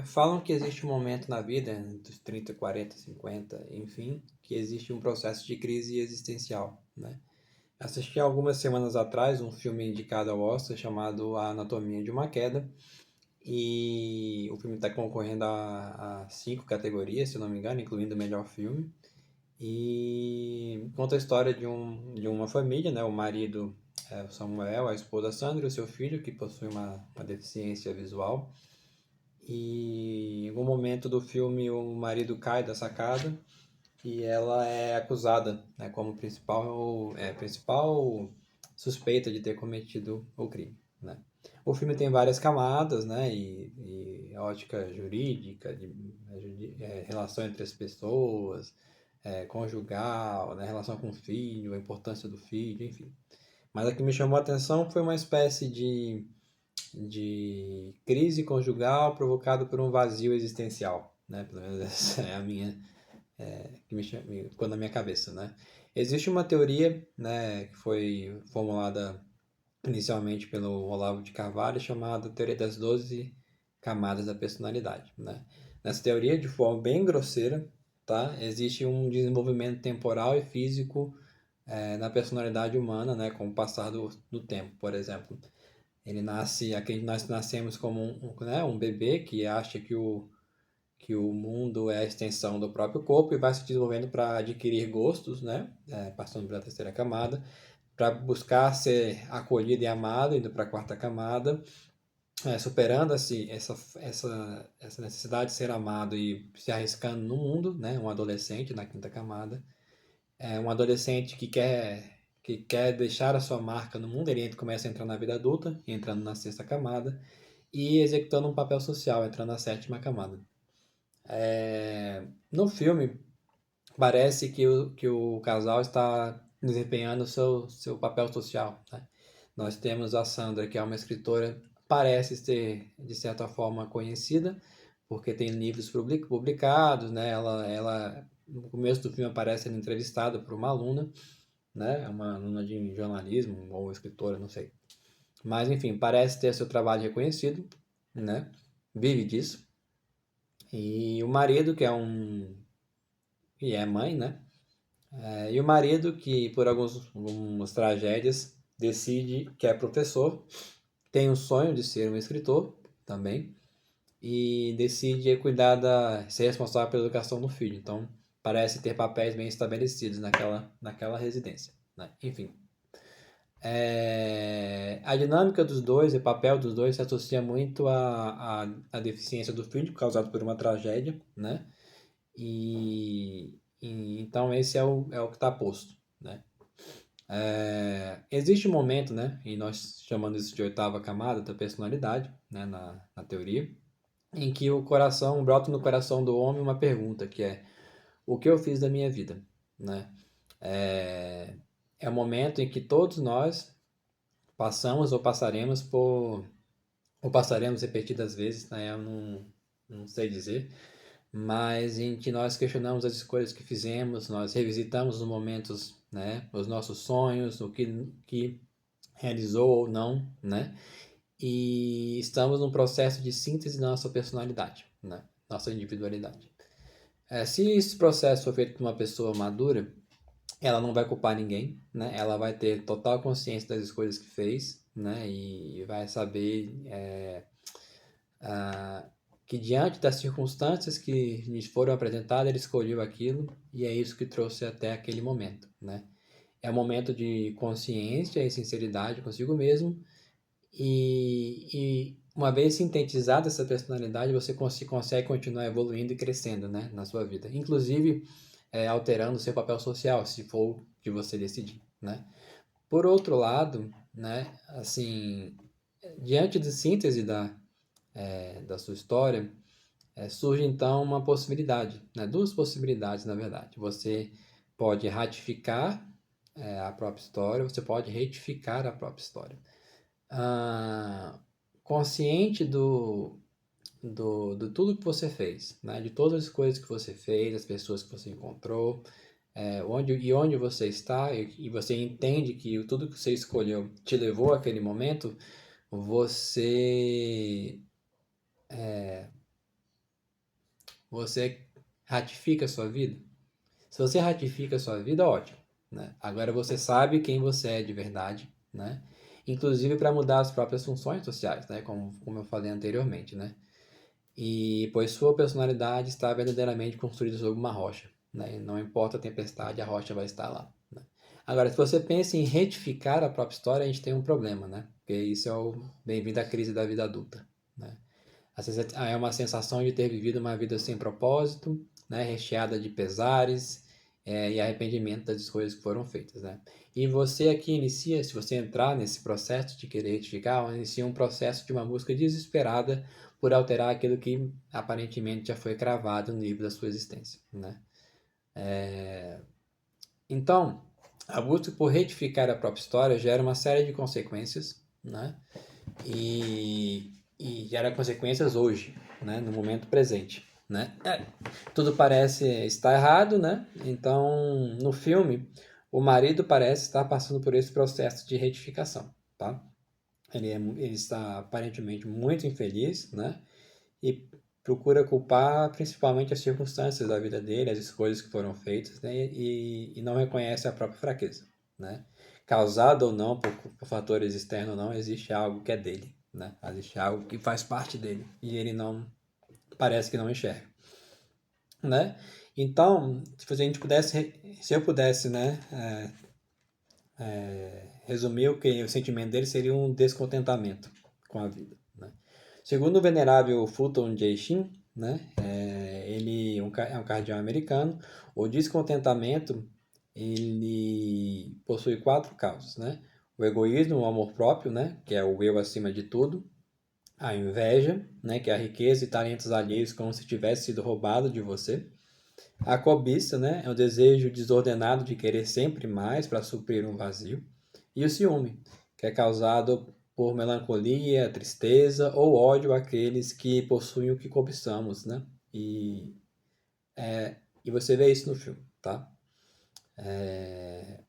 Falam que existe um momento na vida, dos 30, 40, 50, enfim, que existe um processo de crise existencial, né? Assisti algumas semanas atrás um filme indicado ao Oscar chamado A Anatomia de uma Queda, e o filme está concorrendo a 5 categorias, se eu não me engano, incluindo o melhor filme. E conta a história de uma família, né? O marido é o Samuel, a esposa Sandra e o seu filho, que possui uma deficiência visual. E em algum momento do filme o marido cai da sacada e ela é acusada, né, como principal suspeita de ter cometido o crime, né? O filme tem várias camadas, né, e ótica jurídica, relação entre as pessoas, conjugal, né, relação com o filho, a importância do filho, enfim. Mas a que me chamou a atenção foi uma espécie de crise conjugal provocado por um vazio existencial, né? Pelo menos essa é a minha, que ficou na minha cabeça, né? Existe uma teoria, né, que foi formulada inicialmente pelo Olavo de Carvalho, chamada Teoria das 12 Camadas da Personalidade, né? Nessa teoria, de forma bem grosseira, tá? Existe um desenvolvimento temporal e físico na personalidade humana, né, com o passar do tempo, por exemplo. Ele nasce, aqui nós nascemos como né, um bebê que acha que o mundo é a extensão do próprio corpo e vai se desenvolvendo para adquirir gostos, né, passando pela terceira camada, para buscar ser acolhido e amado, indo para a quarta camada, superando assim, essa necessidade de ser amado e se arriscando no mundo, né, um adolescente na quinta camada. Um adolescente que quer deixar a sua marca no mundo, ele começa a entrar na vida adulta, entrando na sexta camada, e executando um papel social, entrando na sétima camada. No filme, parece que o casal está desempenhando o seu papel social, né? Nós temos a Sandra, que é uma escritora, parece ser, de certa forma, conhecida, porque tem livros publicados, né? No começo do filme aparece sendo entrevistada por uma aluna, né? Uma aluna de jornalismo ou escritora, não sei. Mas, enfim, parece ter seu trabalho reconhecido, né? Vive disso. E o marido, que é mãe, né? E o marido, que por algumas tragédias decide que é professor, tem o sonho de ser um escritor também, e decide ser responsável pela educação do filho. Então, parece ter papéis bem estabelecidos naquela residência, né? Enfim, a dinâmica dos dois e o papel dos dois se associa muito à deficiência do filho causado por uma tragédia, né? Então esse é o que está posto, né? Existe um momento, né? E nós chamamos isso de oitava camada da personalidade, né? Na teoria, em que o coração brota no coração do homem uma pergunta que é: o que eu fiz da minha vida, né? É, é o momento em que todos nós passamos ou passaremos repetidas vezes, né? Eu não sei dizer, mas em que nós questionamos as escolhas que fizemos, nós revisitamos os momentos, né? Os nossos sonhos, que realizou ou não, né? E estamos num processo de síntese da nossa personalidade, né? Nossa individualidade. Se esse processo for feito por uma pessoa madura, ela não vai culpar ninguém, né? Ela vai ter total consciência das escolhas que fez, né? E vai saber que diante das circunstâncias que lhes foram apresentadas, ele escolheu aquilo e é isso que trouxe até aquele momento, né? É um momento de consciência e sinceridade consigo mesmo e uma vez sintetizada essa personalidade, você consegue continuar evoluindo e crescendo, né, na sua vida. Inclusive, alterando o seu papel social, se for o que você decidir, né? Por outro lado, né, assim, diante de síntese da sua história, surge então uma possibilidade, né, duas possibilidades, na verdade. Você pode ratificar a própria história, você pode retificar a própria história. ah, Consciente do tudo que você fez, né? De todas as coisas que você fez, as pessoas que você encontrou, onde você está, e você entende que tudo que você escolheu te levou àquele momento, você você ratifica a sua vida? Se você ratifica a sua vida, ótimo, né? Agora você sabe quem você é de verdade, né? Inclusive para mudar as próprias funções sociais, né? Como eu falei anteriormente, né? E pois sua personalidade está verdadeiramente construída sobre uma rocha, né? Não importa a tempestade, a rocha vai estar lá, né? Agora, se você pensa em retificar a própria história, a gente tem um problema, né? Porque isso é o bem-vindo à crise da vida adulta, né? É uma sensação de ter vivido uma vida sem propósito, né, recheada de pesares, e arrependimento das escolhas que foram feitas, né? E você aqui inicia, se você entrar nesse processo de querer retificar, inicia um processo de uma busca desesperada por alterar aquilo que aparentemente já foi cravado no livro da sua existência, né? Então, a busca por retificar a própria história gera uma série de consequências, né? E gera consequências hoje, né? No momento presente, né? Tudo parece estar errado, né? Então, no filme, o marido parece estar passando por esse processo de retificação, tá? Ele está aparentemente muito infeliz, né? E procura culpar principalmente as circunstâncias da vida dele, as escolhas que foram feitas, né? E não reconhece a própria fraqueza, né? Causado ou não por fatores externos ou não, existe algo que é dele, né? Existe algo que faz parte dele e ele não parece que não enxerga, né? Então, se eu pudesse, né, resumir o sentimento dele seria um descontentamento com a vida, né? Segundo o venerável Fulton J. Sheen, né, ele é um cardeal americano, o descontentamento ele possui 4 causas, né? O egoísmo, o amor próprio, né, que é o eu acima de tudo, a inveja, né, que é a riqueza e talentos alheios como se tivesse sido roubado de você, a cobiça, né, é o desejo desordenado de querer sempre mais para suprir um vazio, e o ciúme, que é causado por melancolia, tristeza ou ódio àqueles que possuem o que cobiçamos, né? E, e você vê isso no filme, tá?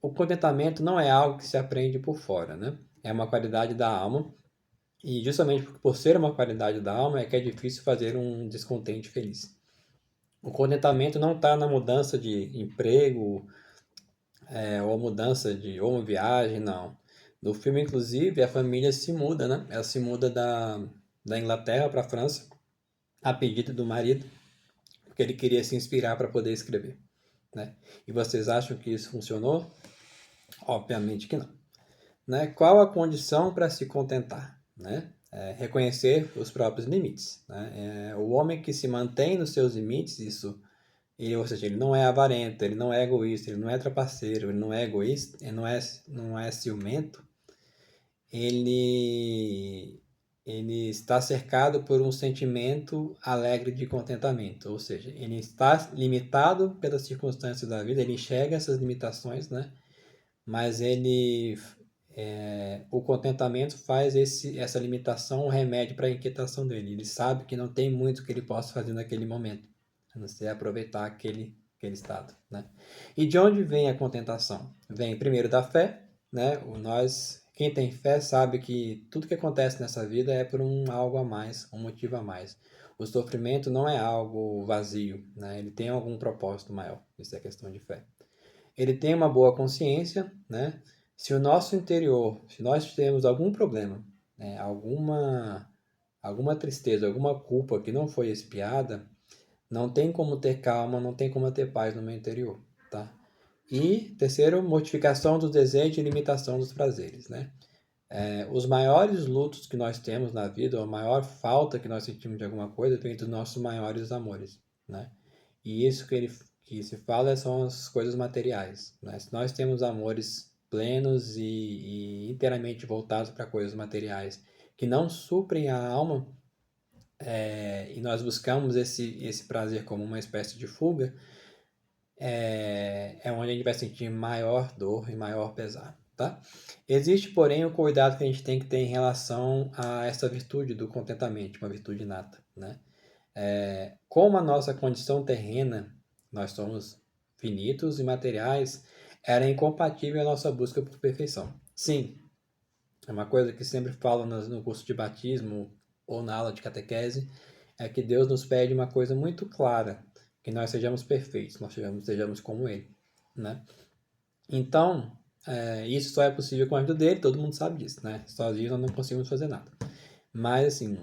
O contentamento não é algo que se aprende por fora, né? É uma qualidade da alma, e justamente por ser uma qualidade da alma é que é difícil fazer um descontente feliz. O contentamento não está na mudança de emprego, ou mudança ou uma viagem, não. No filme, inclusive, a família se muda, né? Ela se muda da Inglaterra para a França, a pedido do marido, porque ele queria se inspirar para poder escrever, né? E vocês acham que isso funcionou? Obviamente que não, né? Qual a condição para se contentar, né? Reconhecer os próprios limites, né? O homem que se mantém nos seus limites, ou seja, ele não é avarento, ele não é egoísta, ele não é trapaceiro, ele não é egoísta, ele não é ciumento, ele, ele está cercado por um sentimento alegre de contentamento, ou seja, ele está limitado pelas circunstâncias da vida, ele enxerga essas limitações, né? Mas o contentamento faz essa limitação um remédio para a inquietação dele. Ele sabe que não tem muito que ele possa fazer naquele momento, a não ser aproveitar aquele estado, né? E de onde vem a contentação? Vem primeiro da fé, né? Quem tem fé sabe que tudo que acontece nessa vida é por algo a mais, um motivo a mais. O sofrimento não é algo vazio, né? Ele tem algum propósito maior. Isso é questão de fé. Ele tem uma boa consciência, né? Se o nosso interior, se nós temos algum problema, né? Alguma tristeza, alguma culpa que não foi expiada, não tem como ter calma, não tem como ter paz no meu interior, tá? E terceiro, mortificação dos desejos e limitação dos prazeres, né? Os maiores lutos que nós temos na vida, ou a maior falta que nós sentimos de alguma coisa, vem dos nossos maiores amores, né? E isso que se fala são as coisas materiais, né? Se nós temos amores plenos e inteiramente voltados para coisas materiais que não suprem a alma, e nós buscamos esse prazer como uma espécie de fuga, é onde a gente vai sentir maior dor e maior pesar, tá? Existe, porém, o cuidado que a gente tem que ter em relação a essa virtude do contentamento, uma virtude inata, né? Como a nossa condição terrena, nós somos finitos e materiais, era incompatível a nossa busca por perfeição. Sim, é uma coisa que sempre falo no curso de batismo ou na aula de catequese, é que Deus nos pede uma coisa muito clara, que nós sejamos perfeitos, nós sejamos como Ele, né? Então, isso só é possível com a ajuda dele, todo mundo sabe disso, né? Sozinho nós não conseguimos fazer nada. Mas, assim,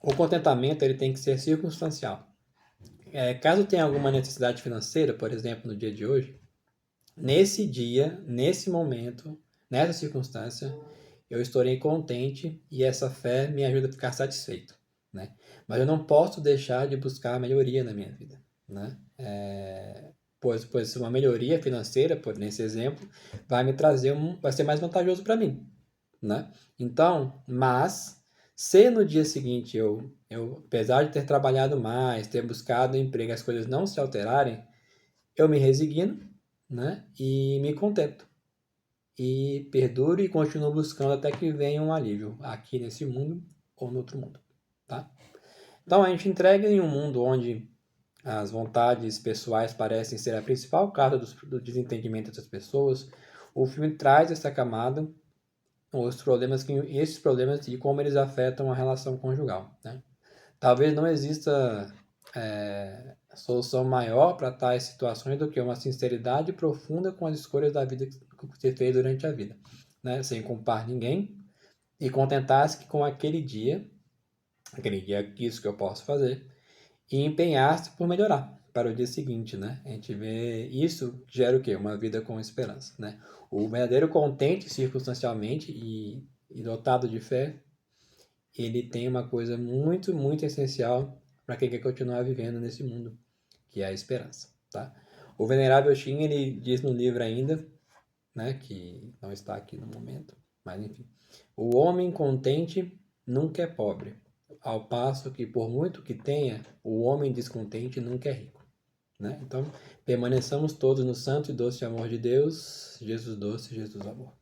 o contentamento ele tem que ser circunstancial. Caso tenha alguma necessidade financeira, por exemplo, no dia de hoje, nesse dia, nesse momento, nessa circunstância, eu estarei contente e essa fé me ajuda a ficar satisfeito, né? Mas eu não posso deixar de buscar a melhoria na minha vida, né? Pois uma melhoria financeira, por nesse exemplo, vai ser mais vantajoso para mim, né? Então, mas se no dia seguinte apesar de ter trabalhado mais, ter buscado emprego, as coisas não se alterarem, eu me resigno, né? E me contento. E perduro e continuo buscando até que venha um alívio aqui nesse mundo ou no outro mundo, tá? Então a gente entrega em um mundo onde as vontades pessoais parecem ser a principal causa do desentendimento das pessoas. O filme traz essa camada, esses problemas e como eles afetam a relação conjugal, né? Talvez não exista solução maior para tais situações do que uma sinceridade profunda com as escolhas da vida que você fez durante a vida, né? Sem culpar ninguém e contentar-se com aquele dia, isso que eu posso fazer, e empenhar-se por melhorar para o dia seguinte, né? A gente vê isso gera o quê? Uma vida com esperança, né? O verdadeiro contente circunstancialmente e dotado de fé, ele tem uma coisa muito, muito essencial para quem quer continuar vivendo nesse mundo, que é a esperança, tá? O Venerável Shin, ele diz no livro ainda, né, que não está aqui no momento, mas enfim, o homem contente nunca é pobre, ao passo que por muito que tenha, o homem descontente nunca é rico, né? Então, permaneçamos todos no santo e doce amor de Deus, Jesus doce, Jesus amor.